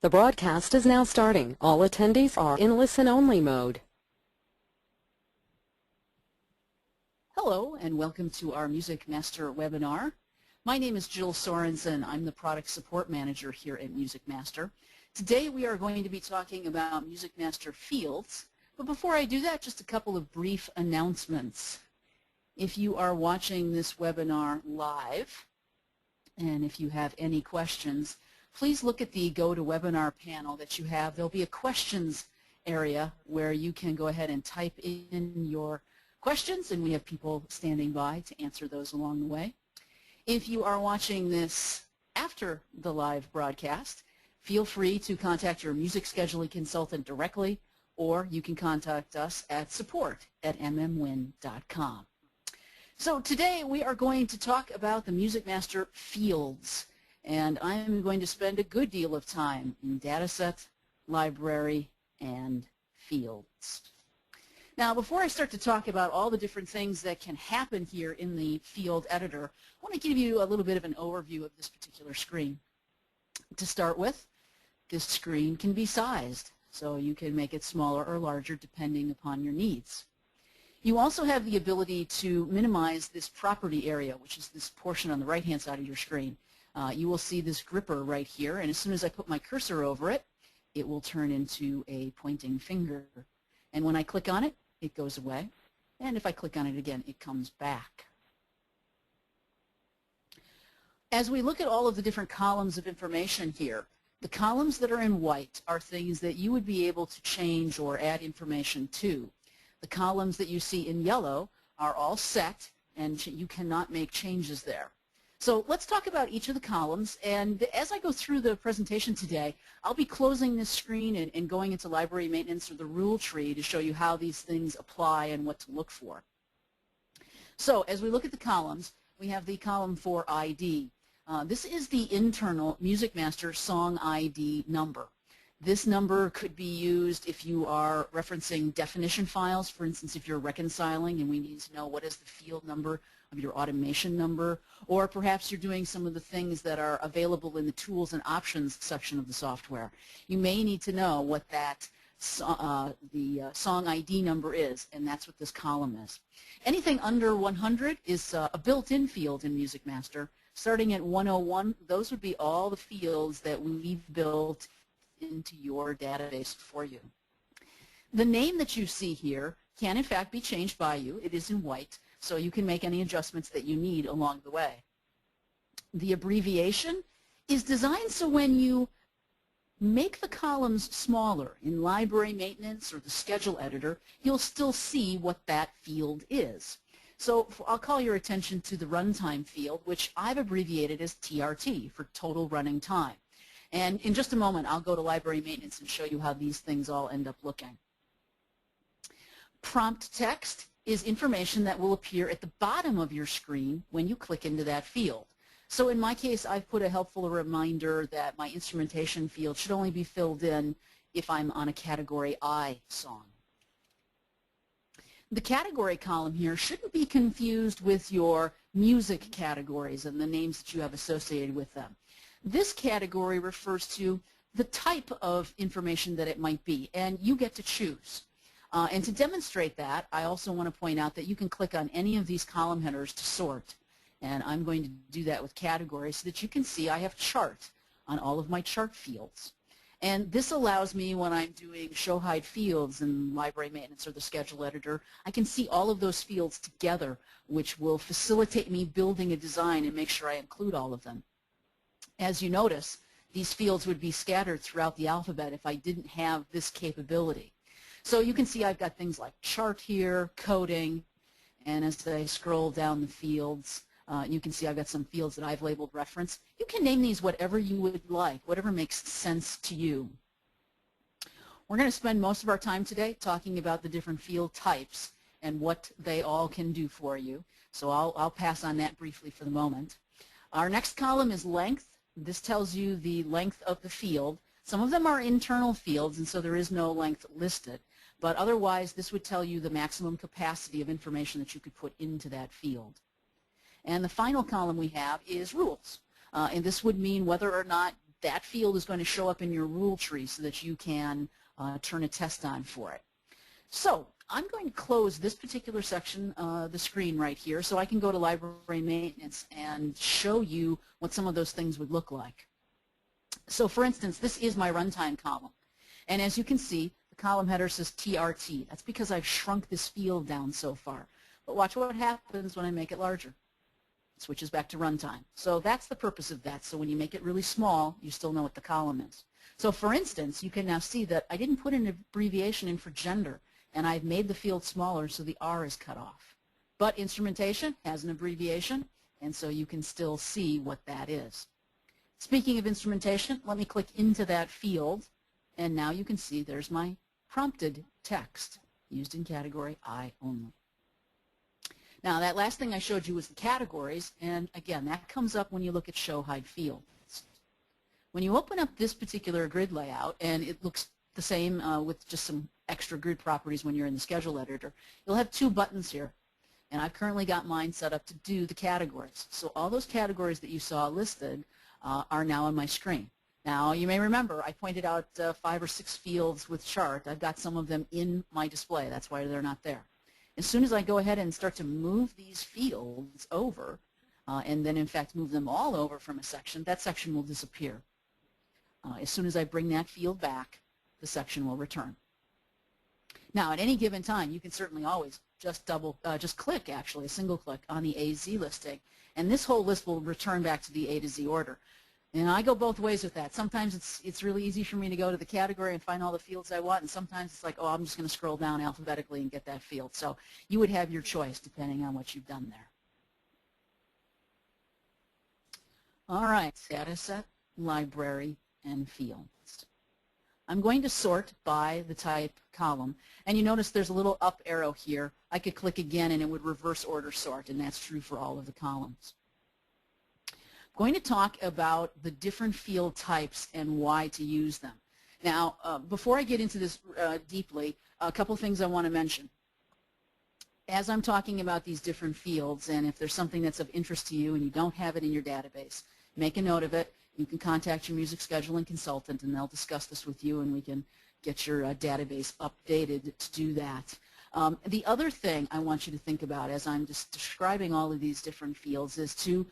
The broadcast is now starting. All attendees are in listen-only mode. Hello and welcome to our MusicMaster webinar. My name is Jill Sorensen. I'm the Product Support Manager here at MusicMaster. Today we are going to be talking about MusicMaster Fields, but before I do that, just a couple of brief announcements. If you are watching this webinar live, and if you have any questions, please look at the GoToWebinar panel that you have. There'll be a questions area where you can go ahead and type in your questions, and we have people standing by to answer those along the way. If you are watching this after the live broadcast, feel free to contact your music scheduling consultant directly, or you can contact us at support@mmwin.com. So today we are going to talk about the MusicMaster Fields, and I'm going to spend a good deal of time in dataset, library, and fields. Now, before I start to talk about all the different things that can happen here in the field editor, I want to give you a little bit of an overview of this particular screen. To start with, this screen can be sized, so you can make it smaller or larger depending upon your needs. You also have the ability to minimize this property area, which is this portion on the right-hand side of your screen. You will see this gripper right here, and as soon as I put my cursor over it, it will turn into a pointing finger. And when I click on it, it goes away. And if I click on it again, it comes back. As we look at all of the different columns of information here, the columns that are in white are things that you would be able to change or add information to. The columns that you see in yellow are all set, and you cannot make changes there. So let's talk about each of the columns, and as I go through the presentation today, I'll be closing this screen and going into library maintenance or the rule tree to show you how these things apply and what to look for. So as we look at the columns, we have the column for ID. This is the internal MusicMaster song ID number. This number could be used if you are referencing definition files. For instance, if you're reconciling and we need to know what is the field number of your automation number, or perhaps you're doing some of the things that are available in the tools and options section of the software. You may need to know what that the song ID number is, and that's what this column is. Anything under 100 is a built-in field in MusicMaster. Starting at 101, those would be all the fields that we've built into your database for you. The name that you see here can in fact be changed by you. It is in white, so you can make any adjustments that you need along the way. The abbreviation is designed so when you make the columns smaller in library maintenance or the schedule editor, you'll still see what that field is. So I'll call your attention to the Runtime Field, which I've abbreviated as TRT for total running time. And in just a moment, I'll go to library maintenance and show you how these things all end up looking. Prompt text is information that will appear at the bottom of your screen when you click into that field. So in my case, I've put a helpful reminder that my instrumentation field should only be filled in if I'm on a category I song. The category column here shouldn't be confused with your music categories and the names that you have associated with them. This category refers to the type of information that it might be, and you get to choose. And to demonstrate that, I also want to point out that you can click on any of these column headers to sort. And I'm going to do that with categories so that you can see I have chart on all of my chart fields. And this allows me, when I'm doing show hide fields in library maintenance or the schedule editor, I can see all of those fields together, which will facilitate me building a design and make sure I include all of them. As you notice, these fields would be scattered throughout the alphabet if I didn't have this capability. So you can see I've got things like chart here, coding, and as I scroll down the fields, you can see I've got some fields that I've labeled reference. You can name these whatever you would like, whatever makes sense to you. We're going to spend most of our time today talking about the different field types and what they all can do for you. So I'll pass on that briefly for the moment. Our next column is length. This tells you the length of the field. Some of them are internal fields, and so there is no length listed. But otherwise, this would tell you the maximum capacity of information that you could put into that field. And the final column we have is rules. And this would mean whether or not that field is going to show up in your rule tree so that you can turn a test on for it. So I'm going to close this particular section, the screen right here, so I can go to library maintenance and show you what some of those things would look like. So for instance, this is my runtime column. And as you can see, the column header says TRT. That's because I've shrunk this field down so far. But watch what happens when I make it larger. It switches back to runtime. So that's the purpose of that. So when you make it really small, you still know what the column is. So for instance, you can now see that I didn't put an abbreviation in for gender, and I've made the field smaller so the R is cut off. But instrumentation has an abbreviation, and so you can still see what that is. Speaking of instrumentation, let me click into that field, and now you can see there's my prompted text used in category I only. Now that last thing I showed you was the categories, and again, that comes up when you look at show hide fields. When you open up this particular grid layout, and it looks the same with just some extra grid properties when you're in the schedule editor, you'll have two buttons here, and I've currently got mine set up to do the categories. So all those categories that you saw listed are now on my screen. Now you may remember I pointed out 5 or 6 fields with chart. I've got some of them in my display. That's why they're not there. As soon as I go ahead and start to move these fields over, and then in fact move them all over from a section, that section will disappear. As soon as I bring that field back, the section will return. Now at any given time, you can certainly always just click, actually, a single click on the AZ listing, and this whole list will return back to the A to Z order. And I go both ways with that. Sometimes it's really easy for me to go to the category and find all the fields I want, and sometimes it's like, oh, I'm just going to scroll down alphabetically and get that field. So you would have your choice depending on what you've done there. All right, data set, library, and fields. I'm going to sort by the type column, and you notice there's a little up arrow here. I could click again and it would reverse order sort, and that's true for all of the columns. I'm going to talk about the different field types and why to use them. Now, before I get into this deeply, a couple things I want to mention. As I'm talking about these different fields, and if there's something that's of interest to you and you don't have it in your database, make a note of it. You can contact your music scheduling consultant, and they'll discuss this with you, and we can get your database updated to do that. The other thing I want you to think about as I'm just describing all of these different fields is to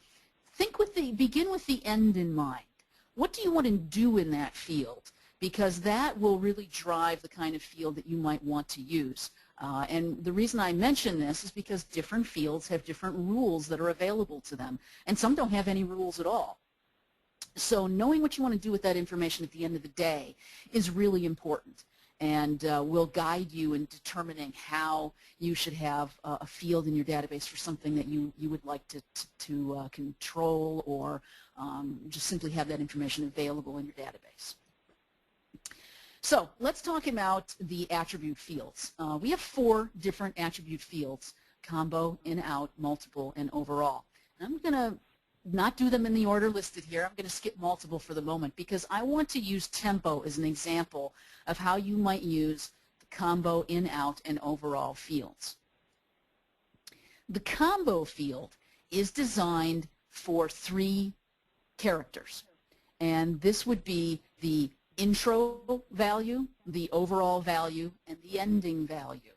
begin with the end in mind. What do you want to do in that field? Because that will really drive the kind of field that you might want to use. And the reason I mention this is because different fields have different rules that are available to them, and some don't have any rules at all. So knowing what you want to do with that information at the end of the day is really important, and will guide you in determining how you should have a field in your database for something that you would like to control, or just simply have that information available in your database. So let's talk about the attribute fields. We have 4 different attribute fields: combo, in, out, multiple, and overall. And I'm going to not do them in the order listed here. I'm going to skip multiple for the moment because I want to use tempo as an example of how you might use the combo, in, out, and overall fields. The combo field is designed for 3 characters, and this would be the intro value, the overall value, and the ending value.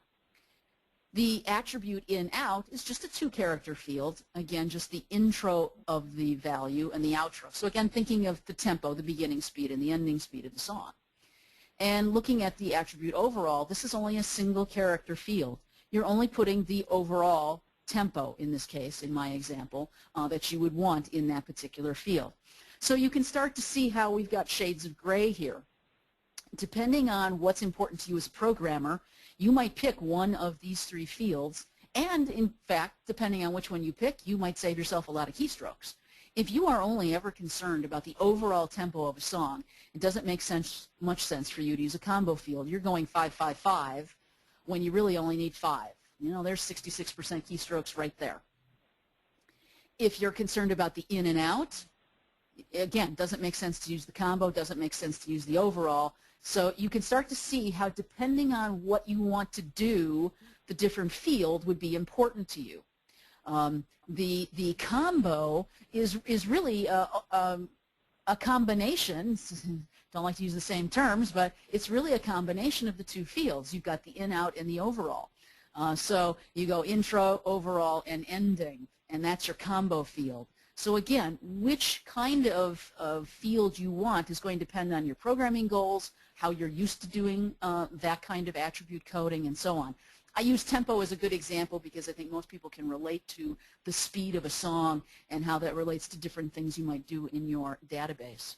The attribute in, out is just a 2-character field. Again, just the intro of the value and the outro. So again, thinking of the tempo, the beginning speed, and the ending speed of the song. And looking at the attribute overall, this is only a 1-character field. You're only putting the overall tempo, in this case, in my example, that you would want in that particular field. So you can start to see how we've got shades of gray here. Depending on what's important to you as a programmer, you might pick one of these 3 fields, and in fact, depending on which one you pick, you might save yourself a lot of keystrokes. If you are only ever concerned about the overall tempo of a song, it doesn't make much sense for you to use a combo field. You're going 555 when you really only need 5. You know, there's 66% keystrokes right there. If you're concerned about the in and out, again, doesn't make sense to use the combo, doesn't make sense to use the overall. So you can start to see how, depending on what you want to do, the different field would be important to you. The combo is really a combination, don't like to use the same terms, but it's really a combination of the two fields. You've got the in, out, and the overall. So you go intro, overall, and ending, and that's your combo field. So again, which kind of field you want is going to depend on your programming goals, how you're used to doing that kind of attribute coding, and so on. I use tempo as a good example because I think most people can relate to the speed of a song and how that relates to different things you might do in your database.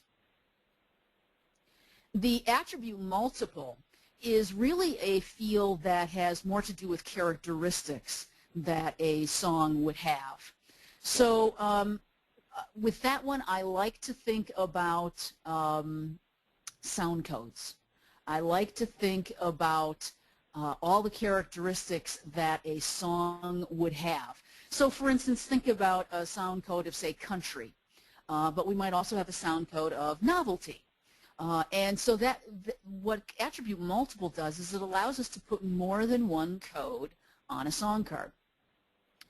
The attribute multiple is really a field that has more to do with characteristics that a song would have. So with that one, I like to think about sound codes. I like to think about all the characteristics that a song would have. So for instance, think about a sound code of, say, country, but we might also have a sound code of novelty. And so what attribute multiple does is it allows us to put more than one code on a song card.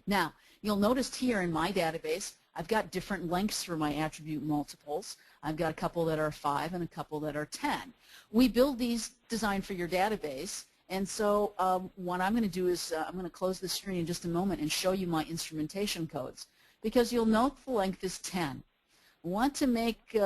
Now, you'll notice here in my database, I've got different lengths for my attribute multiples. I've got a couple that are 5 and a couple that are 10. We build these designed for your database, and so what I'm going to do is I'm going to close the screen in just a moment and show you my instrumentation codes, because you'll note the length is 10. I want to make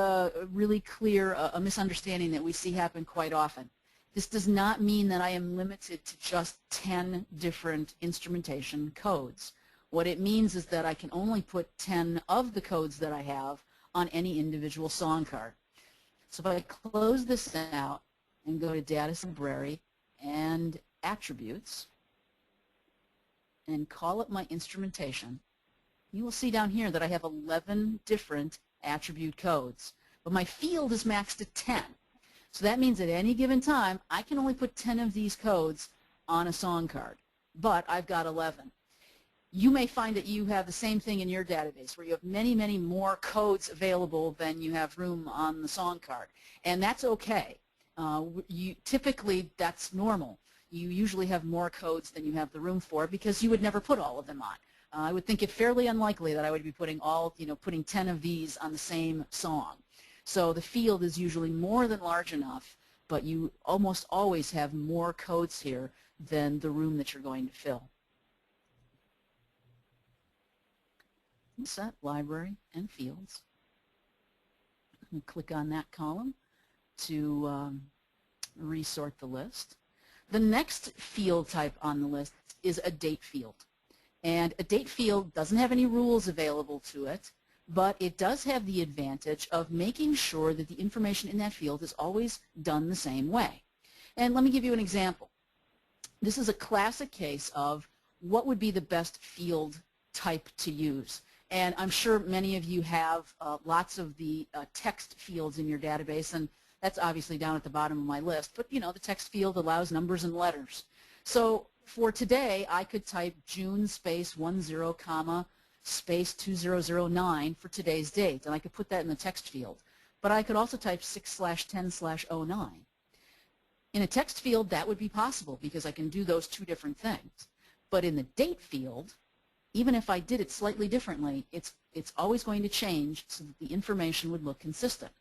really clear a misunderstanding that we see happen quite often. This does not mean that I am limited to just 10 different instrumentation codes. What it means is that I can only put 10 of the codes that I have on any individual song card. So if I close this out and go to Data Library and Attributes and call up my instrumentation, you will see down here that I have 11 different attribute codes, but my field is maxed at 10. So that means at any given time I can only put 10 of these codes on a song card, but I've got 11. You may find that you have the same thing in your database where you have many, many more codes available than you have room on the song card, and that's okay. Typically that's normal. You usually have more codes than you have the room for because you would never put all of them on. I would think it fairly unlikely that I would be putting putting 10 of these on the same song. So the field is usually more than large enough, but you almost always have more codes here than the room that you're going to fill. Set Library and Fields. And click on that column to resort the list. The next field type on the list is a date field. And a date field doesn't have any rules available to it, but it does have the advantage of making sure that the information in that field is always done the same way. And let me give you an example. This is a classic case of what would be the best field type to use. And I'm sure many of you have lots of the text fields in your database, and that's obviously down at the bottom of my list. But, the text field allows numbers and letters. So for today, I could type June space 10, comma, space 2009 for today's date, and I could put that in the text field. But I could also type 6/10/09. In a text field, that would be possible because I can do those two different things. But in the date field, even if I did it slightly differently, it's always going to change so that the information would look consistent.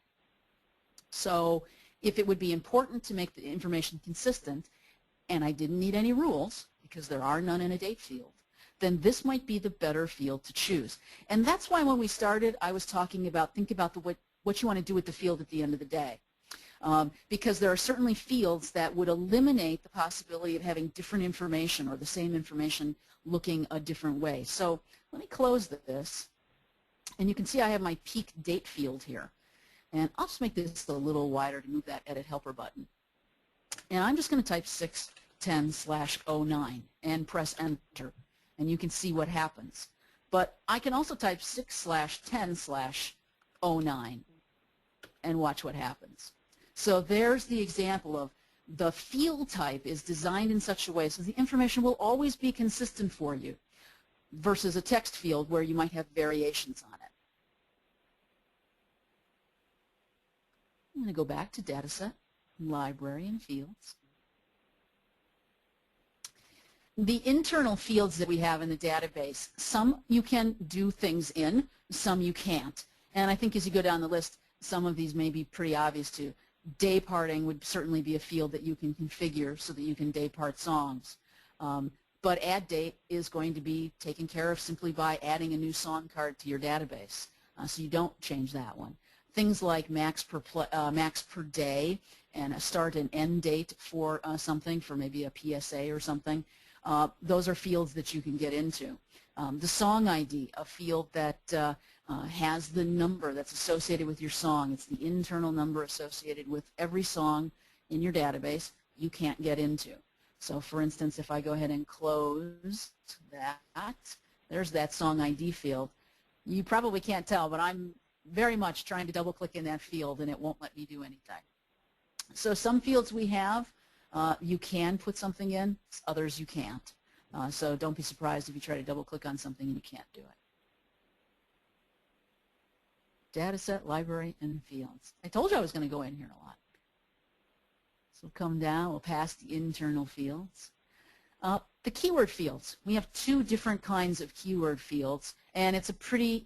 So if it would be important to make the information consistent, and I didn't need any rules, because there are none in a date field, then this might be the better field to choose. And that's why when we started, I was talking about, think about what you want to do with the field at the end of the day. Because there are certainly fields that would eliminate the possibility of having different information or the same information looking a different way. So let me close this, and you can see I have my peak date field here. And I'll just make this a little wider to move that Edit Helper button. And I'm just going to type 6/10/09 and press Enter, and you can see what happens. But I can also type 6/10/09 and watch what happens. So there's the example of the field type is designed in such a way so the information will always be consistent for you versus a text field where you might have variations on it. I'm going to go back to Dataset, Library, and Fields. The internal fields that we have in the database, some you can do things in, some you can't. And I think as you go down the list, some of these may be pretty obvious too. Day parting would certainly be a field that you can configure so that you can day part songs. But add date is going to be taken care of simply by adding a new song card to your database. So you don't change that one. Things like max per day and a start and end date for something, for maybe a PSA or something, those are fields that you can get into. The song ID, a field that has the number that's associated with your song. It's the internal number associated with every song in your database you can't get into. So for instance, if I go ahead and close that, there's that song ID field. You probably can't tell, but I'm very much trying to double click in that field and it won't let me do anything. So some fields we have, you can put something in, others you can't. So don't be surprised if you try to double click on something and you can't do it. Dataset, library, and fields. I told you I was going to go in here a lot. So we'll come down, we'll pass the internal fields. The keyword fields. We have two different kinds of keyword fields, and it's a pretty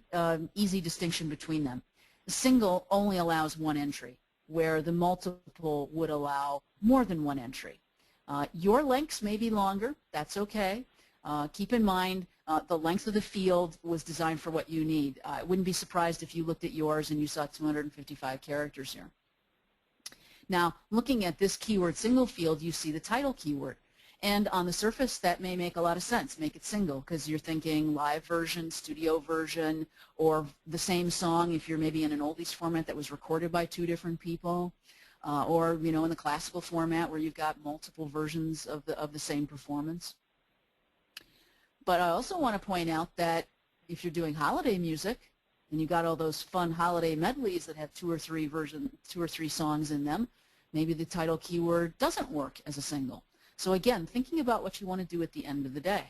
easy distinction between them. The single only allows one entry, where the multiple would allow more than one entry. Your lengths may be longer. That's okay. Keep in mind the length of the field was designed for what you need. I wouldn't be surprised if you looked at yours and you saw 255 characters here. Now, looking at this keyword single field, you see the title keyword. And on the surface, that may make a lot of sense. Make it single because you're thinking live version, studio version, or the same song if you're maybe in an oldies format that was recorded by two different people, or you know, in the classical format where you've got multiple versions of the same performance. But I also want to point out that if you're doing holiday music and you got all those fun holiday medleys that have two or three songs in them, maybe the title keyword doesn't work as a single. So again, thinking about what you want to do at the end of the day.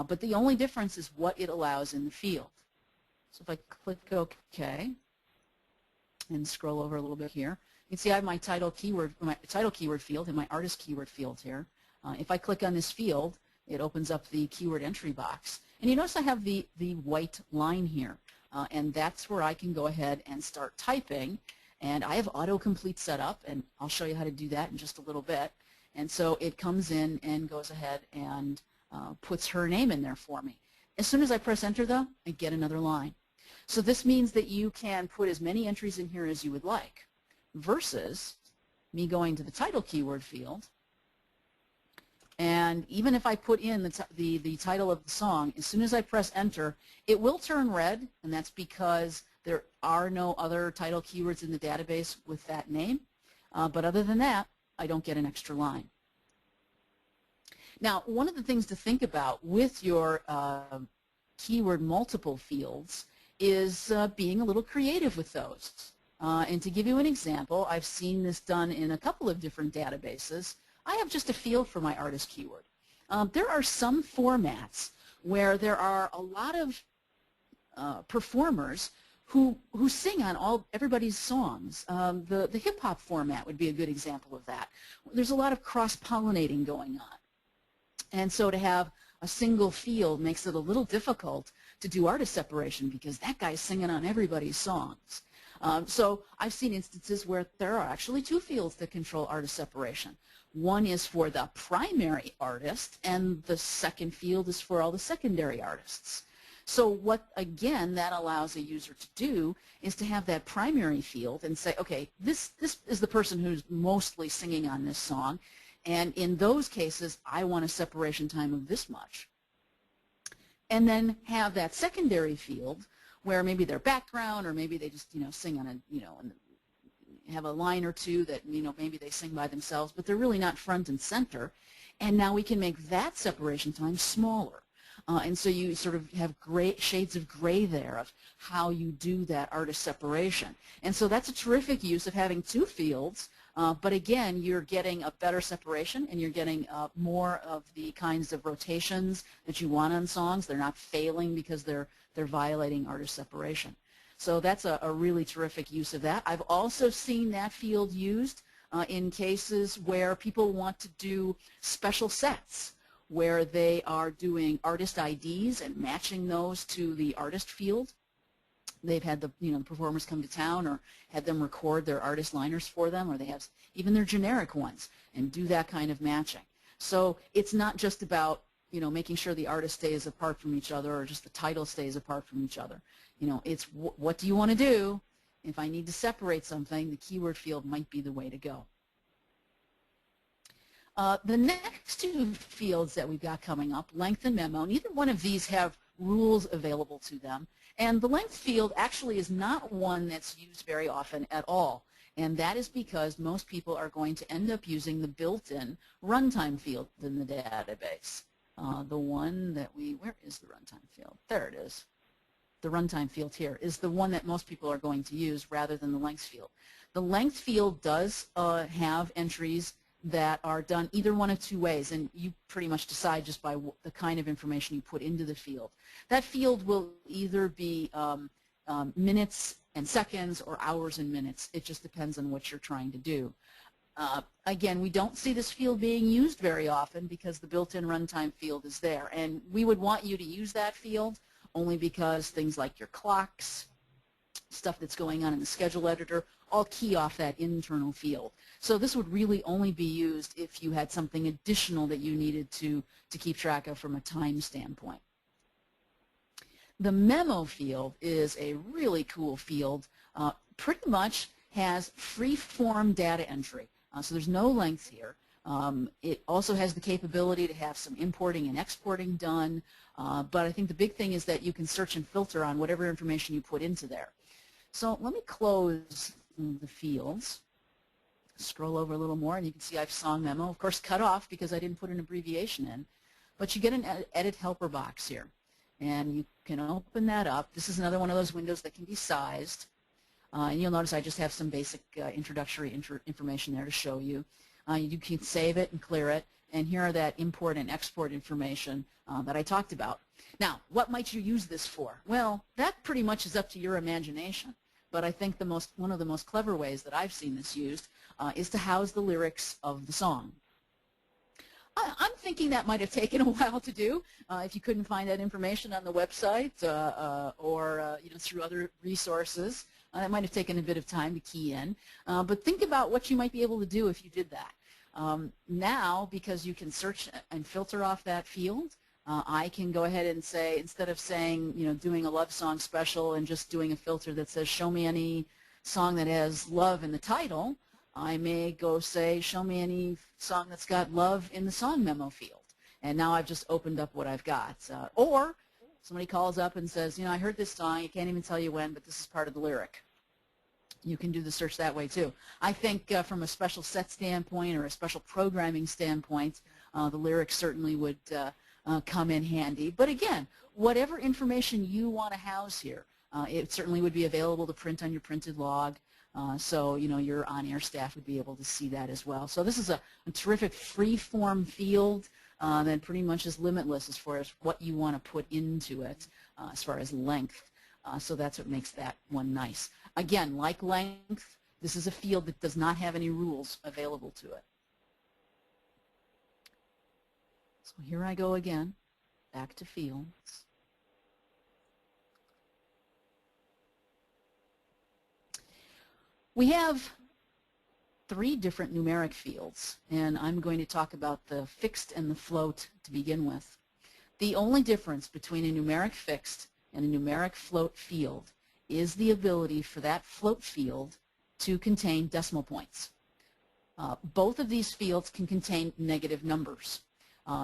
But the only difference is what it allows in the field. So if I click OK and scroll over a little bit here, you can see I have my title keyword field and my artist keyword field here. If I click on this field, it opens up the keyword entry box. And you notice I have the white line here. And that's where I can go ahead and start typing. And I have autocomplete set up, and I'll show you how to do that in just a little bit. And so it comes in and goes ahead and puts her name in there for me. As soon as I press enter, though, I get another line. So this means that you can put as many entries in here as you would like, versus me going to the title keyword field. And even if I put in the title of the song, as soon as I press enter, it will turn red, and that's because there are no other title keywords in the database with that name. But other than that, I don't get an extra line. Now, one of the things to think about with your keyword multiple fields is being a little creative with those. And to give you an example, I've seen this done in a couple of different databases. I have just a field for my artist keyword. There are some formats where there are a lot of performers who sing on everybody's songs. The hip-hop format would be a good example of that. There's a lot of cross-pollinating going on. And so to have a single field makes it a little difficult to do artist separation because that guy's singing on everybody's songs. So I've seen instances where there are actually two fields that control artist separation. One is for the primary artist, and the second field is for all the secondary artists. So what, again, that allows a user to do is to have that primary field and say, okay, this is the person who's mostly singing on this song, and in those cases, I want a separation time of this much. And then have that secondary field where maybe their background, or maybe they just, sing on and have a line or two that, maybe they sing by themselves, but they're really not front and center. And now we can make that separation time smaller. And so you sort of have shades of gray there of how you do that artist separation. And so that's a terrific use of having two fields, but again, you're getting a better separation and you're getting more of the kinds of rotations that you want on songs. They're not failing because they're violating artist separation. So that's a really terrific use of that. I've also seen that field used in cases where people want to do special sets, where they are doing artist IDs and matching those to the artist field. they've had the performers come to town or had them record their artist liners for them, or they have even their generic ones and do that kind of matching. So it's not just about making sure the artist stays apart from each other or just the title stays apart from each other. It's what do you want to do? If I need to separate something, the keyword field might be the way to go. The next two fields that we've got coming up, length and memo, neither one of these have rules available to them. And the length field actually is not one that's used very often at all. And that is because most people are going to end up using the built-in runtime field in the database. The one that where is the runtime field? There it is. The runtime field here is the one that most people are going to use rather than the length field. The length field does have entries that are done either one of two ways, and you pretty much decide just by the kind of information you put into the field. That field will either be minutes and seconds or hours and minutes. It just depends on what you're trying to do. Again, we don't see this field being used very often because the built-in runtime field is there, and we would want you to use that field only because things like your clocks, stuff that's going on in the schedule editor, all key off that internal field. So this would really only be used if you had something additional that you needed to keep track of from a time standpoint. The memo field is a really cool field. Pretty much has free-form data entry. So there's no length here. It also has the capability to have some importing and exporting done, but I think the big thing is that you can search and filter on whatever information you put into there. So let me close the fields, scroll over a little more, and you can see I've song memo, of course cut off because I didn't put an abbreviation in, but you get an edit helper box here, and you can open that up. This is another one of those windows that can be sized, and you'll notice I just have some basic introductory information there to show you. You can save it and clear it, and here are that import and export information that I talked about. Now, what might you use this for? Well, that pretty much is up to your imagination, but I think one of the most clever ways that I've seen this used is to house the lyrics of the song. I'm thinking that might have taken a while to do if you couldn't find that information on the website or through other resources. That might have taken a bit of time to key in, but think about what you might be able to do if you did that. Now, because you can search and filter off that field, I can go ahead and say, instead of saying, doing a love song special and just doing a filter that says, show me any song that has love in the title, I may go say, show me any song that's got love in the song memo field. And now I've just opened up what I've got. Or somebody calls up and says, I heard this song, I can't even tell you when, but this is part of the lyric. You can do the search that way too. I think from a special set standpoint or a special programming standpoint, the lyrics certainly would come in handy. But again, whatever information you want to house here, it certainly would be available to print on your printed log. So your on-air staff would be able to see that as well. So this is a terrific free-form field that pretty much is limitless as far as what you want to put into it as far as length. So that's what makes that one nice. Again, like length, this is a field that does not have any rules available to it. So here I go again, back to fields. We have 3 different numeric fields, and I'm going to talk about the fixed and the float to begin with. The only difference between a numeric fixed and a numeric float field is the ability for that float field to contain decimal points. Both of these fields can contain negative numbers.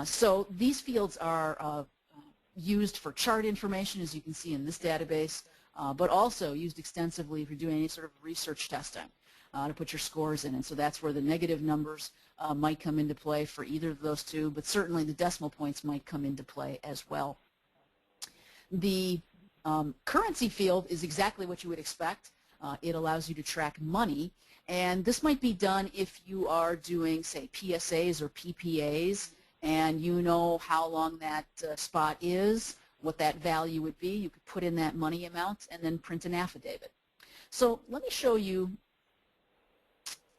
So these fields are used for chart information, as you can see in this database, but also used extensively if you're doing any sort of research testing to put your scores in. And so that's where the negative numbers might come into play for either of those two, but certainly the decimal points might come into play as well. The currency field is exactly what you would expect. It allows you to track money, and this might be done if you are doing, say, PSAs or PPAs, and you know how long that spot is, what that value would be. You could put in that money amount and then print an affidavit. So let me show you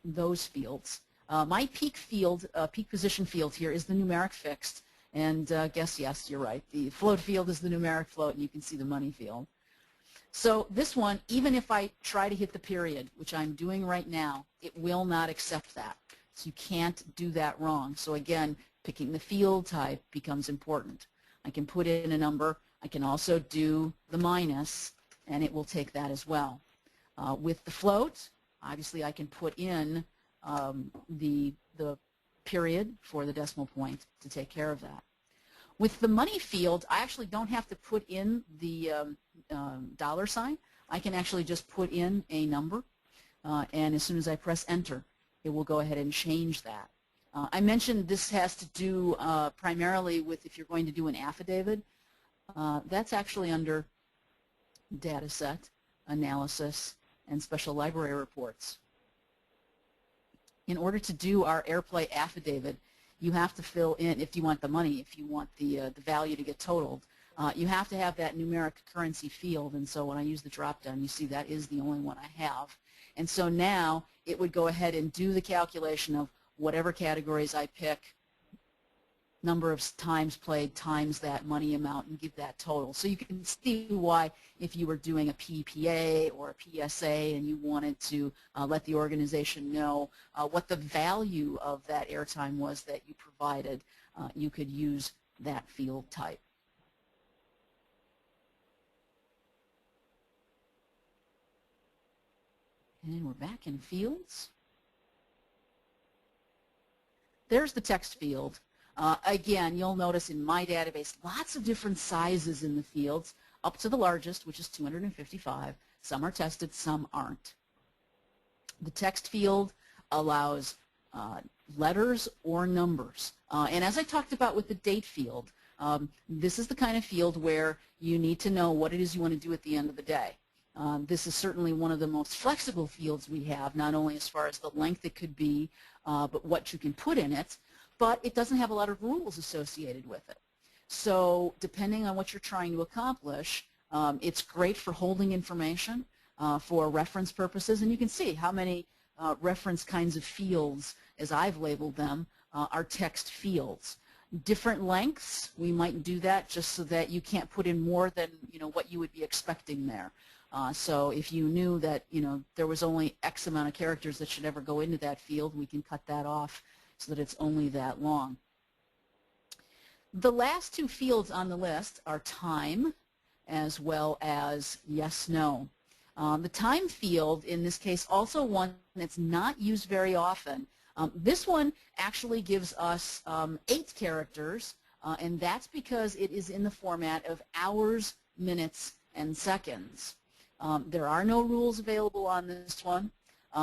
those fields. My peak field, peak position field here is the numeric fixed. And yes, you're right. The float field is the numeric float, and you can see the money field. So this one, even if I try to hit the period, which I'm doing right now, it will not accept that. So you can't do that wrong. So again, picking the field type becomes important. I can put in a number. I can also do the minus, and it will take that as well. With the float, obviously I can put in the period for the decimal point to take care of that. With the money field, I actually don't have to put in the dollar sign. I can actually just put in a number, and as soon as I press enter, it will go ahead and change that. I mentioned this has to do primarily with if you're going to do an affidavit. That's actually under data set, analysis, and special library reports. In order to do our AirPlay affidavit, you have to fill in, if you want the money, if you want the value to get totaled, you have to have that numeric currency field. And so when I use the drop down, you see that is the only one I have. And so now it would go ahead and do the calculation of whatever categories I pick, number of times played times that money amount, and give that total. So you can see why if you were doing a PPA or a PSA and you wanted to let the organization know what the value of that airtime was that you provided, you could use that field type. And we're back in fields. There's the text field. Again, you'll notice in my database lots of different sizes in the fields, up to the largest, which is 255. Some are tested, some aren't. The text field allows letters or numbers. And as I talked about with the date field, this is the kind of field where you need to know what it is you want to do at the end of the day. This is certainly one of the most flexible fields we have, not only as far as the length it could be, but what you can put in it, but it doesn't have a lot of rules associated with it. So depending on what you're trying to accomplish, it's great for holding information for reference purposes, and you can see how many reference kinds of fields, as I've labeled them, are text fields. Different lengths, we might do that just so that you can't put in more than what you would be expecting there. So if you knew that there was only X amount of characters that should ever go into that field, we can cut that off so that it's only that long. The last two fields on the list are time as well as yes, no. The time field in this case also one that's not used very often. This one actually gives us 8 characters, and that's because it is in the format of hours, minutes, and seconds. There are no rules available on this one.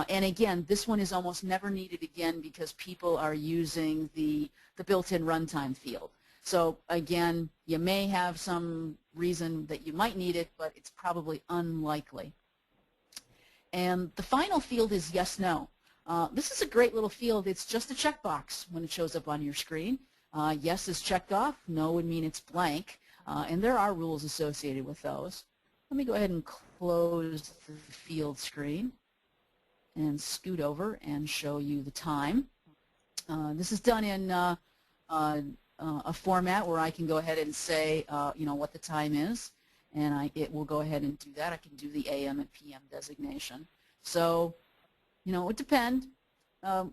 And again, this one is almost never needed again because people are using the built-in runtime field. So again, you may have some reason that you might need it, but it's probably unlikely. And the final field is yes, no. This is a great little field. It's just a checkbox when it shows up on your screen. Yes is checked off. No would mean it's blank. And there are rules associated with those. Let me go ahead and close the field screen and scoot over and show you the time. This is done in a format where I can go ahead and say what the time is, and it will go ahead and do that. I can do the AM and PM designation. So it would depend.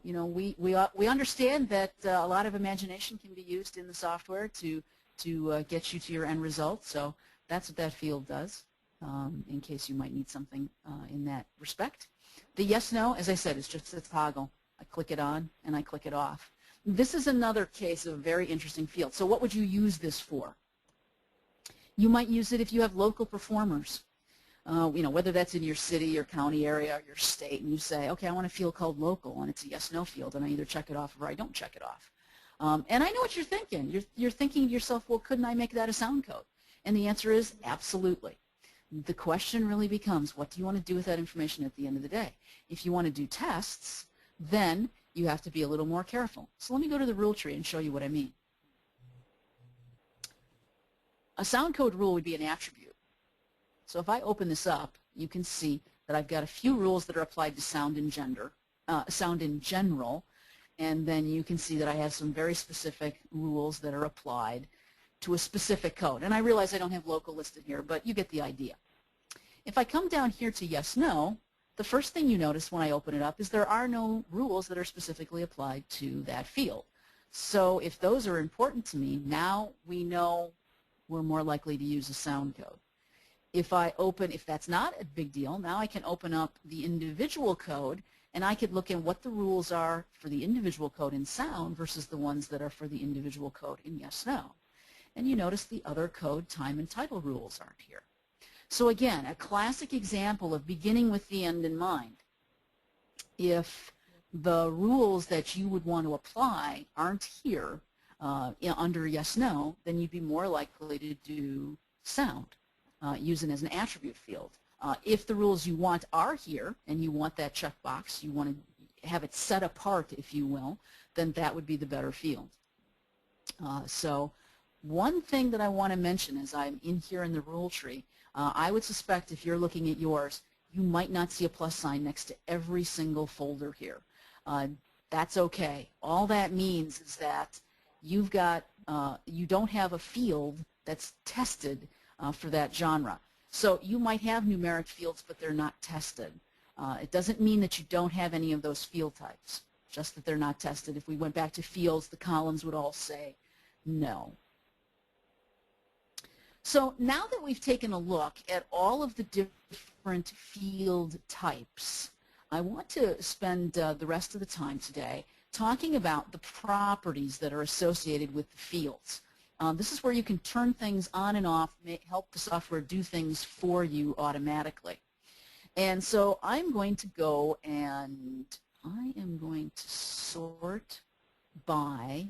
We understand that a lot of imagination can be used in the software to get you to your end result. So that's what that field does, in case you might need something in that respect. The yes, no, as I said, is just a toggle. I click it on and I click it off. This is another case of a very interesting field. So what would you use this for? You might use it if you have local performers. Whether that's in your city, your county area, or your state, and you say, okay, I want a field called local, and it's a yes, no field, and I either check it off or I don't check it off. And I know what you're thinking. You're thinking to yourself, well, couldn't I make that a sound code? And the answer is absolutely. The question really becomes, what do you want to do with that information at the end of the day? If you want to do tests, then you have to be a little more careful. So let me go to the rule tree and show you what I mean. A sound code rule would be an attribute. So if I open this up, you can see that I've got a few rules that are applied to sound in general, and then you can see that I have some very specific rules that are applied to a specific code. And I realize I don't have local listed here, but you get the idea. If I come down here to yes, no, the first thing you notice when I open it up is there are no rules that are specifically applied to that field. So if those are important to me, now we know we're more likely to use a sound code. If that's not a big deal, now I can open up the individual code and I could look at what the rules are for the individual code in sound versus the ones that are for the individual code in yes, no. And you notice the other code time and title rules aren't here. So again, a classic example of beginning with the end in mind. If the rules that you would want to apply aren't here under yes, no, then you'd be more likely to do sound, use it as an attribute field. If the rules you want are here and you want that checkbox, you want to have it set apart, if you will, then that would be the better field. So one thing that I want to mention as I'm in here in the rule tree, I would suspect if you're looking at yours, you might not see a plus sign next to every single folder here. That's okay. All that means is that you've got, you don't have a field that's tested for that genre. So you might have numeric fields, but they're not tested. It doesn't mean that you don't have any of those field types, just that they're not tested. If we went back to fields, the columns would all say no. So now that we've taken a look at all of the different field types, I want to spend the rest of the time today talking about the properties that are associated with the fields. This is where you can turn things on and off, help the software do things for you automatically. And so I'm going to go and I am going to sort by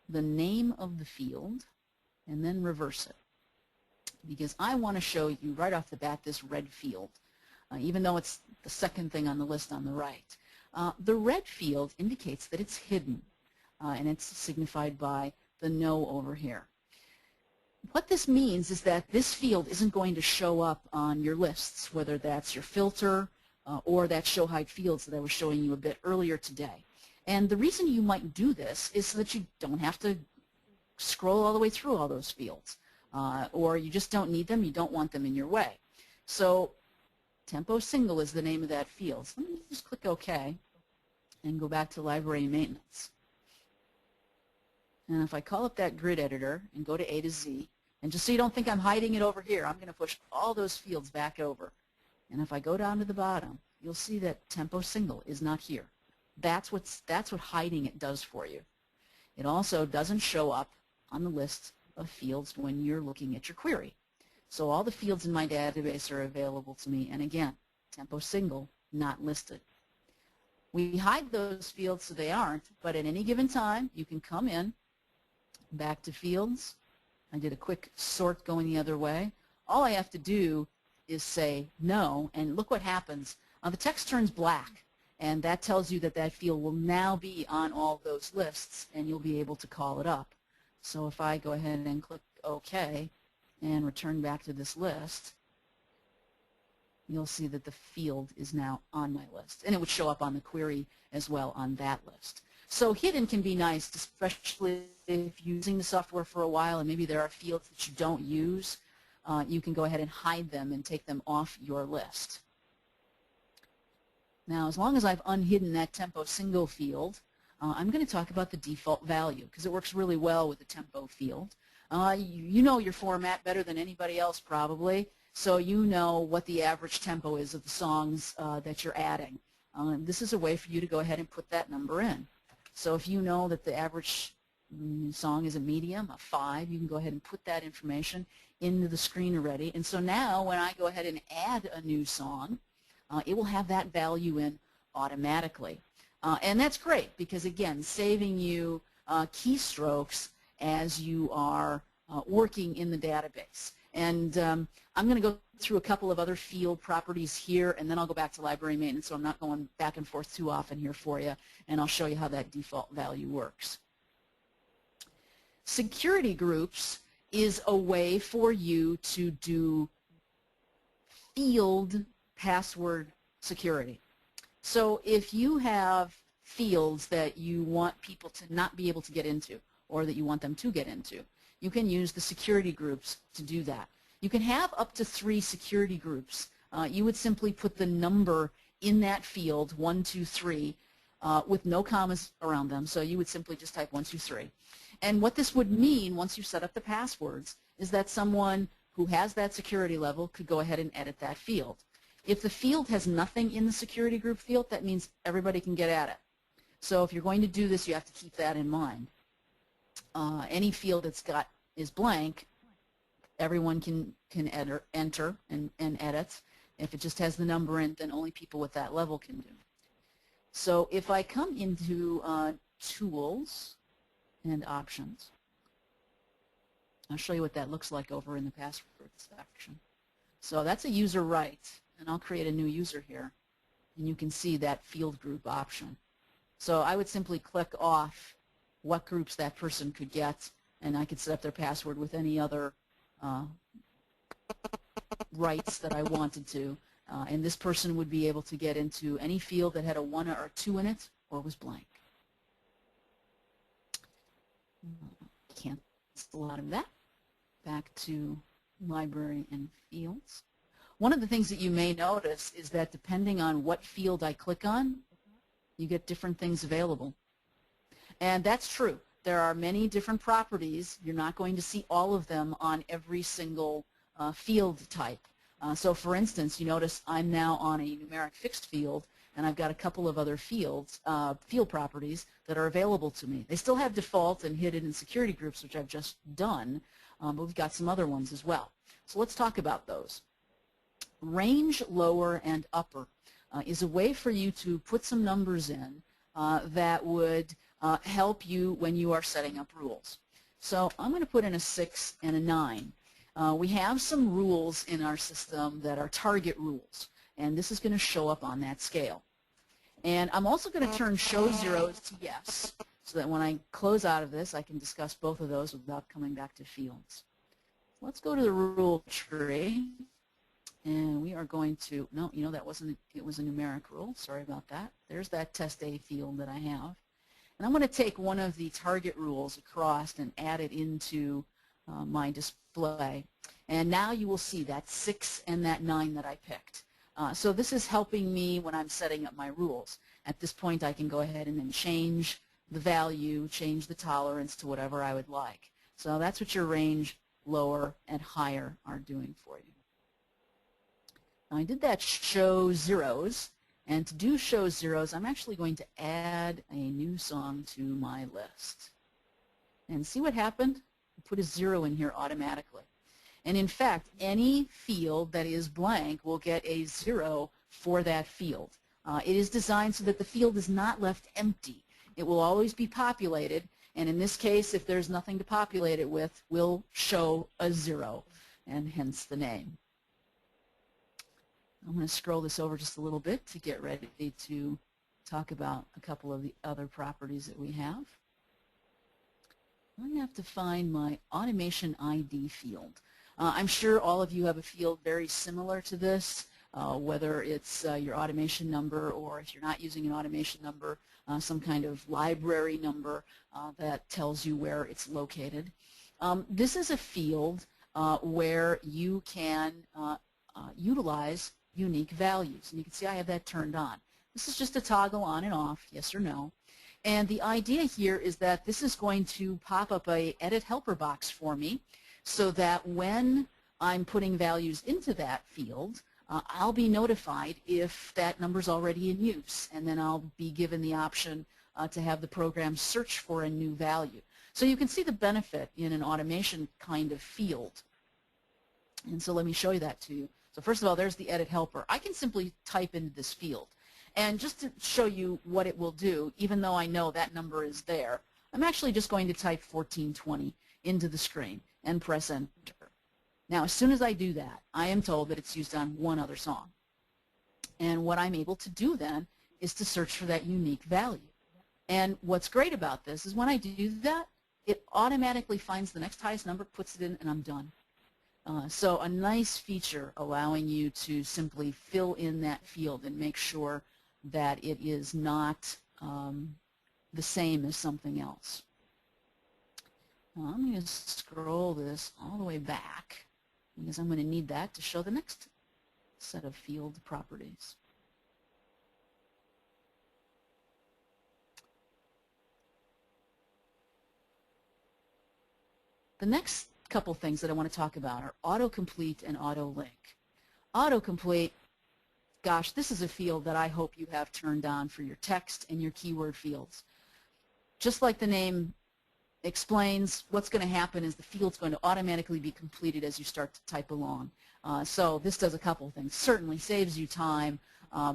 the name of the field and then reverse it, because I want to show you right off the bat this red field, even though it's the second thing on the list on the right. The red field indicates that it's hidden, and it's signified by the no over here. What this means is that this field isn't going to show up on your lists, whether that's your filter or that show hide fields that I was showing you a bit earlier today. And the reason you might do this is so that you don't have to scroll all the way through all those fields. Or you just don't need them, you don't want them in your way. So tempo single is the name of that field. So let me just click OK and go back to library maintenance. And if I call up that grid editor and go to A to Z, and just so you don't think I'm hiding it over here, I'm going to push all those fields back over. And if I go down to the bottom, you'll see that tempo single is not here. That's what hiding it does for you. It also doesn't show up on the list of fields when you're looking at your query. So all the fields in my database are available to me, and again, tempo single not listed. We hide those fields so they aren't, but at any given time you can come in, back to fields. I did a quick sort going the other way. All I have to do is say no, and look what happens. The text turns black, and that tells you that that field will now be on all those lists, and you'll be able to call it up. So if I go ahead and click OK and return back to this list, you'll see that the field is now on my list. And it would show up on the query as well on that list. So hidden can be nice, especially if you're using the software for a while and maybe there are fields that you don't use. You can go ahead and hide them and take them off your list. Now, as long as I've unhidden that tempo single field, I'm going to talk about the default value because it works really well with the tempo field. You know your format better than anybody else probably, so you know what the average tempo is of the songs that you're adding. This is a way for you to go ahead and put that number in. So if you know that the average song is a medium, a 5, you can go ahead and put that information into the screen already. And so now when I go ahead and add a new song, it will have that value in automatically. And that's great because, again, saving you keystrokes as you are working in the database. And I'm going to go through a couple of other field properties here, and then I'll go back to library maintenance, so I'm not going back and forth too often here for you, and I'll show you how that default value works. Security groups is a way for you to do field password security. So if you have fields that you want people to not be able to get into or that you want them to get into, you can use the security groups to do that. You can have up to 3 security groups you would simply put the number in that field, 1, 2, 3, with no commas around them. So you would simply just type 1, 2, 3. And what this would mean once you set up the passwords is that someone who has that security level could go ahead and edit that field. If the field has nothing in the security group field, that means everybody can get at it. So if you're going to do this, you have to keep that in mind. Any field that's is blank, everyone can enter and edit. If it just has the number in, then only people with that level can do. So if I come into Tools and Options, I'll show you what that looks like over in the password section. So that's a user right, and I'll create a new user here, and you can see that field group option. So I would simply click off what groups that person could get, and I could set up their password with any other rights that I wanted to, and this person would be able to get into any field that had a 1 or 2 in it or was blank. Cancel out of that. Back to Library and Fields. One of the things that you may notice is that depending on what field I click on, you get different things available. And that's true. There are many different properties. You're not going to see all of them on every single field type. So for instance, you notice I'm now on a numeric fixed field, and I've got a couple of other fields, field properties that are available to me. They still have default and hidden and security groups, which I've just done, but we've got some other ones as well. So let's talk about those. Range, lower, and upper is a way for you to put some numbers in that would help you when you are setting up rules. So I'm going to put in a 6 and a 9. We have some rules in our system that are target rules, and this is going to show up on that scale. And I'm also going to turn show zeros to yes, so that when I close out of this, I can discuss both of those without coming back to fields. Let's go to the rule tree, and we are going to, no, you know, that wasn't, it was a numeric rule. Sorry about that. There's that test A field that I have. And I'm going to take one of the target rules across and add it into my display. And now you will see that 6 and that 9 that I picked. So this is helping me when I'm setting up my rules. At this point, I can go ahead and then change the value, change the tolerance to whatever I would like. So that's what your range, lower, and higher are doing for you. Now, I did that show zeros, and to do show zeros, I'm actually going to add a new song to my list. And see what happened? I put a 0 in here automatically. And in fact, any field that is blank will get a 0 for that field. It is designed so that the field is not left empty. It will always be populated, and in this case, if there's nothing to populate it with, we'll show a 0, and hence the name. I'm going to scroll this over just a little bit to get ready to talk about a couple of the other properties that we have. I'm going to have to find my automation ID field. I'm sure all of you have a field very similar to this, whether it's your automation number, or if you're not using an automation number, some kind of library number that tells you where it's located. This is a field where you can utilize unique values. And you can see I have that turned on. This is just a toggle on and off, yes or no. And the idea here is that this is going to pop up a edit helper box for me, so that when I'm putting values into that field, I'll be notified if that number's already in use, and then I'll be given the option to have the program search for a new value. So you can see the benefit in an automation kind of field. And so let me show you that to you. So first of all, there's the edit helper. I can simply type into this field. And just to show you what it will do, even though I know that number is there, I'm actually just going to type 1420 into the screen and press enter. Now, as soon as I do that, I am told that it's used on one other song. And what I'm able to do then is to search for that unique value. And what's great about this is when I do that, it automatically finds the next highest number, puts it in, and I'm done. So a nice feature allowing you to simply fill in that field and make sure that it is not the same as something else. I'm going to scroll this all the way back because I'm going to need that to show the next set of field properties. The next couple things that I want to talk about are autocomplete and autolink. Autocomplete, gosh, this is a field that I hope you have turned on for your text and your keyword fields. Just like the name explains, what's going to happen is the field's going to automatically be completed as you start to type along. So this does a couple things. Certainly saves you time,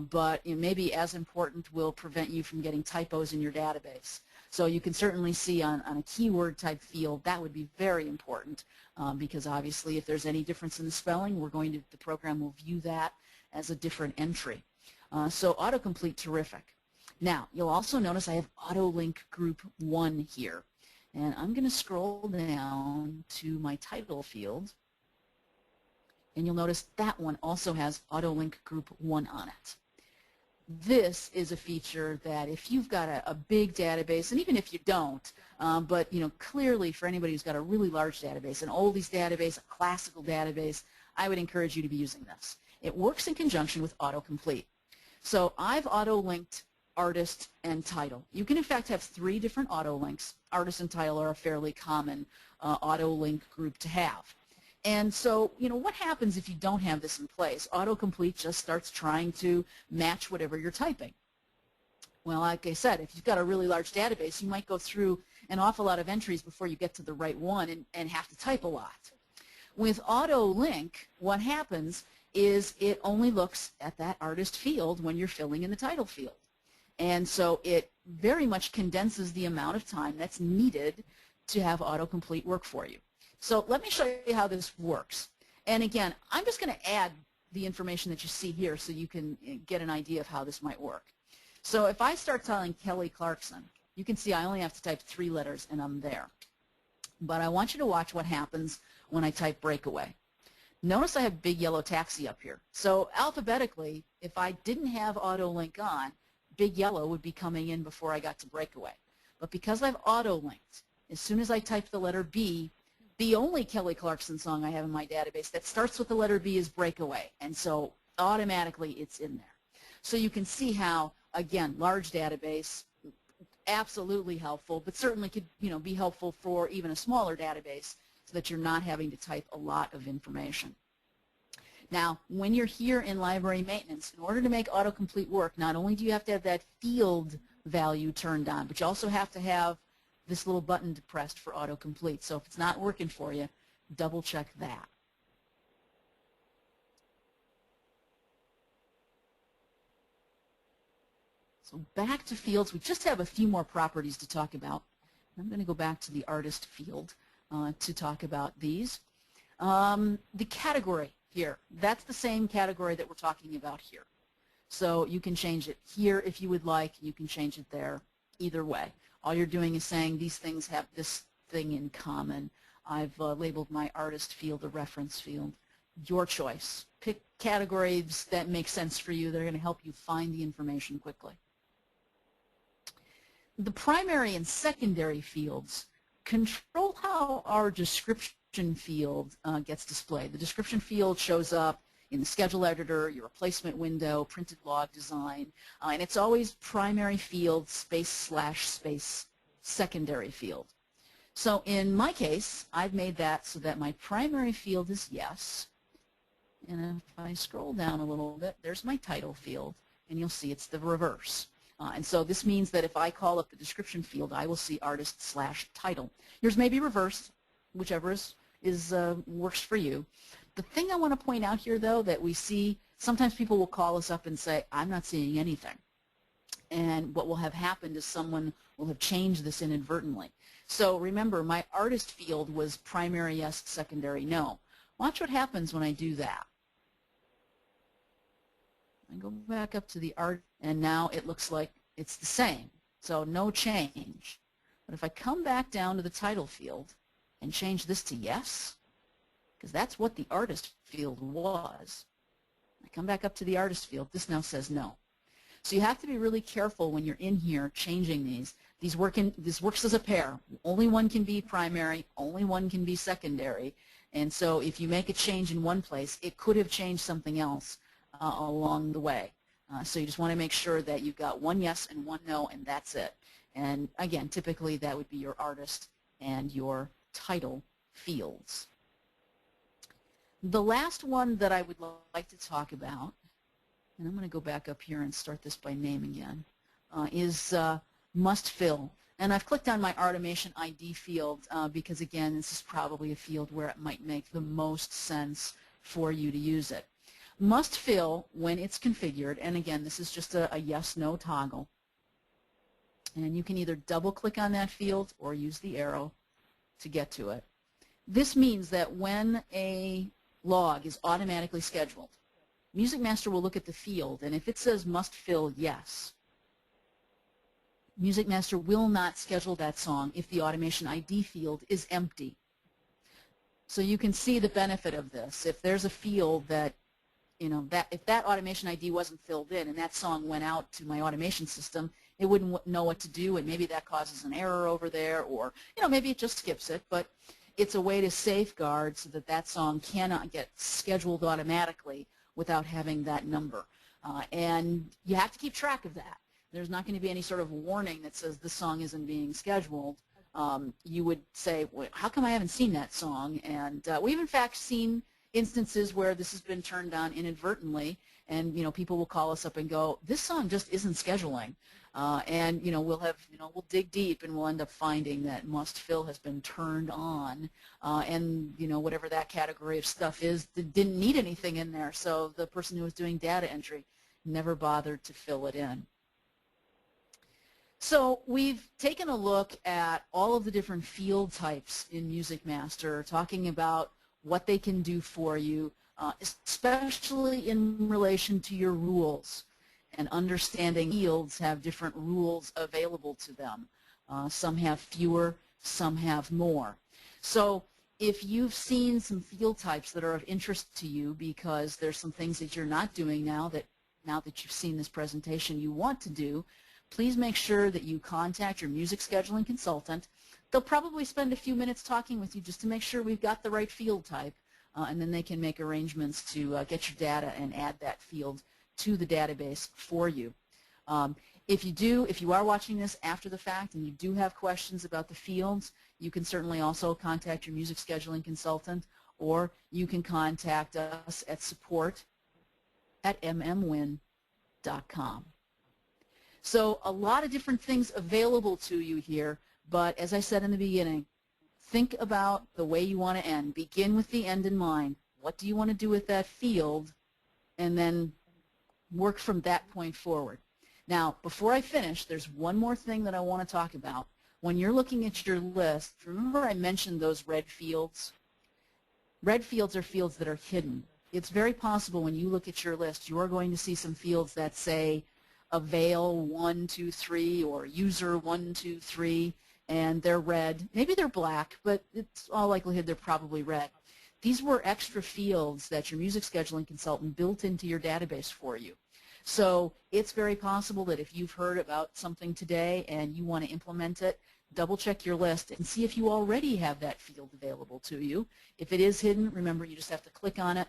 but maybe as important, will prevent you from getting typos in your database. So you can certainly see on a keyword type field that would be very important because obviously if there's any difference in the spelling, the program will view that as a different entry. So autocomplete, terrific. Now you'll also notice I have autolink group 1 here, and I'm going to scroll down to my title field, and you'll notice that one also has autolink group 1 on it. This is a feature that if you've got a big database, and even if you don't, but clearly for anybody who's got a really large database, an oldies database, a classical database, I would encourage you to be using this. It works in conjunction with autocomplete. So I've auto-linked artist and title. You can in fact have 3 different auto-links. Artist and title are a fairly common auto-link group to have. And so, what happens if you don't have this in place? Autocomplete just starts trying to match whatever you're typing. Well, like I said, if you've got a really large database, you might go through an awful lot of entries before you get to the right one and have to type a lot. With autolink, what happens is it only looks at that artist field when you're filling in the title field. And so it very much condenses the amount of time that's needed to have autocomplete work for you. So let me show you how this works. And again, I'm just going to add the information that you see here so you can get an idea of how this might work. So if I start telling Kelly Clarkson, you can see I only have to type 3 letters and I'm there. But I want you to watch what happens when I type breakaway. Notice I have big yellow taxi up here. So alphabetically, if I didn't have autolink on, big yellow would be coming in before I got to breakaway. But because I've auto-linked, as soon as I type the letter B, the only Kelly Clarkson song I have in my database that starts with the letter B is Breakaway, and so automatically it's in there. So you can see how, again, large database, absolutely helpful, but certainly could be helpful for even a smaller database so that you're not having to type a lot of information. Now, when you're here in library maintenance, in order to make autocomplete work, not only do you have to have that field value turned on, but you also have to have this little button depressed for autocomplete. So if it's not working for you, double check that. So back to fields, we just have a few more properties to talk about. I'm going to go back to the artist field to talk about these. The category here, that's the same category that we're talking about here. So you can change it here if you would like, you can change it there, either way. All you're doing is saying these things have this thing in common. I've labeled my artist field a reference field. Your choice. Pick categories that make sense for you that are going to help you find the information quickly. The primary and secondary fields control how our description field gets displayed. The description field shows up in the schedule editor, your replacement window, printed log design, and it's always primary field space/space secondary field. So in my case, I've made that so that my primary field is yes, and if I scroll down a little bit, there's my title field, and you'll see it's the reverse. And so this means that if I call up the description field, I will see artist/title. Yours may be reversed, whichever works for you. The thing I want to point out here, though, that we see, sometimes people will call us up and say, I'm not seeing anything. And what will have happened is someone will have changed this inadvertently. So remember, my artist field was primary yes, secondary no. Watch what happens when I do that. I go back up to the art, and now it looks like it's the same. So no change. But if I come back down to the title field and change this to yes, because that's what the artist field was. I come back up to the artist field. This now says no. So you have to be really careful when you're in here changing these. This works as a pair. Only one can be primary. Only one can be secondary. And so if you make a change in one place, it could have changed something else along the way. So you just want to make sure that you've got one yes and one no, and that's it. And again, typically that would be your artist and your title fields. The last one that I would like to talk about, and I'm going to go back up here and start this by name again, is must fill. And I've clicked on my automation ID field because, again, this is probably a field where it might make the most sense for you to use it. Must fill when it's configured, and again, this is just a yes-no toggle. And you can either double-click on that field or use the arrow to get to it. This means that when a log is automatically scheduled, MusicMaster will look at the field, and if it says must fill yes, MusicMaster will not schedule that song if the automation ID field is empty. So you can see the benefit of this. If there's a field that, if that automation ID wasn't filled in and that song went out to my automation system, it wouldn't know what to do, and maybe that causes an error over there, or maybe it just skips it. But it's a way to safeguard so that that song cannot get scheduled automatically without having that number. And you have to keep track of that. There's not going to be any sort of warning that says this song isn't being scheduled. You would say, well, how come I haven't seen that song? And we've in fact seen instances where this has been turned on inadvertently, and people will call us up and go, this song just isn't scheduling. And we'll dig deep and we'll end up finding that must fill has been turned on, and whatever that category of stuff is, didn't need anything in there, so the person who was doing data entry never bothered to fill it in. So we've taken a look at all of the different field types in MusicMaster, talking about what they can do for you, especially in relation to your rules, and understanding fields have different rules available to them. Some have fewer, some have more. So if you've seen some field types that are of interest to you because there's some things that you're not doing now that you've seen this presentation you want to do, please make sure that you contact your music scheduling consultant. They'll probably spend a few minutes talking with you just to make sure we've got the right field type, and then they can make arrangements to get your data and add that field to the database for you. If you are watching this after the fact and you do have questions about the fields, you can certainly also contact your music scheduling consultant, or you can contact us at support@mmwin.com. So a lot of different things available to you here, but as I said in the beginning, think about the way you want to end. Begin with the end in mind. What do you want to do with that field? And then work from that point forward. Now, before I finish, there's one more thing that I want to talk about. When you're looking at your list, remember I mentioned those red fields? Red fields are fields that are hidden. It's very possible when you look at your list, you are going to see some fields that say avail 123 or user 123, and they're red. Maybe they're black, but it's all likelihood they're probably red. These were extra fields that your music scheduling consultant built into your database for you. So it's very possible that if you've heard about something today and you want to implement it, double check your list and see if you already have that field available to you. If it is hidden, remember you just have to click on it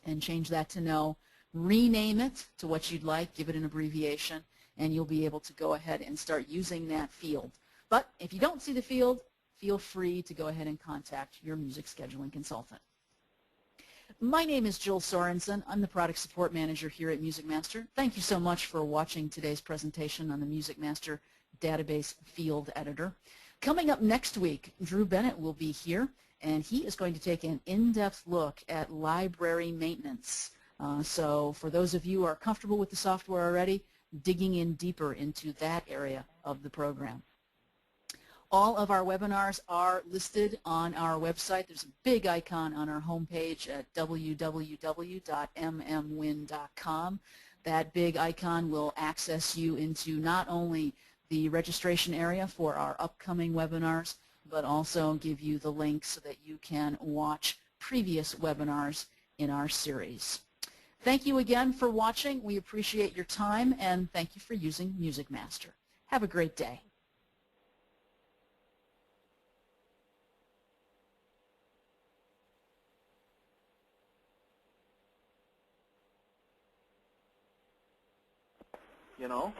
and change that to no. Rename it to what you'd like, give it an abbreviation, and you'll be able to go ahead and start using that field. But if you don't see the field, feel free to go ahead and contact your music scheduling consultant. My name is Jill Sorensen. I'm the Product Support Manager here at MusicMaster. Thank you so much for watching today's presentation on the MusicMaster Database Field Editor. Coming up next week, Drew Bennett will be here, and he is going to take an in-depth look at library maintenance. So for those of you who are comfortable with the software already, digging in deeper into that area of the program. All of our webinars are listed on our website. There's a big icon on our homepage at www.mmwin.com. That big icon will access you into not only the registration area for our upcoming webinars, but also give you the link so that you can watch previous webinars in our series. Thank you again for watching. We appreciate your time, and thank you for using MusicMaster. Have a great day. you know.